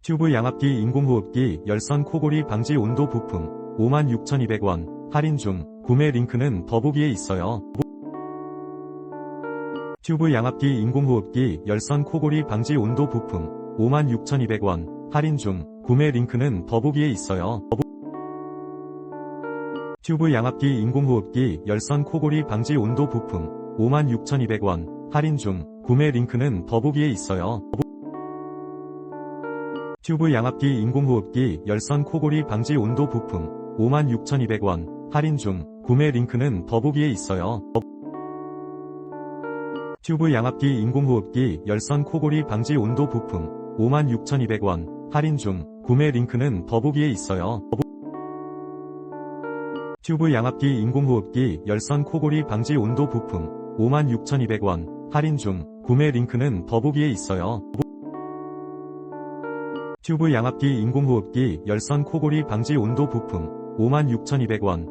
튜브 양압기 인공호흡기 열선 코골이 방지 온도 부품 56,200원 할인 중. 구매 링크는 더보기에 있어요. 튜브 양압기 인공호흡기 열선 코골이 방지 온도 부품 56,200원 할인 중. 구매 링크는 더보기에 있어요. 튜브 양압기 인공호흡기 열선 코골이 방지 온도 부품 56,200원 할인 중. 구매 링크는 더보기에 있어요. 튜브 양압기 인공호흡기 열선 코골이 방지 온도 부품 56,200원 할인 중. 구매 링크는 더보기에 있어요. 튜브 양압기 인공호흡기 열선 코골이 방지 온도 부품 56,200원 할인 중. 구매 링크는 더보기에 있어요. 튜브 양압기 인공호흡기 열선 코골이 방지 온도 부품 56,200원 할인 중. 구매 링크는 더보기에 있어요. 튜브 양압기 인공호흡기 열선 코골이 방지 온도 부품 56,200원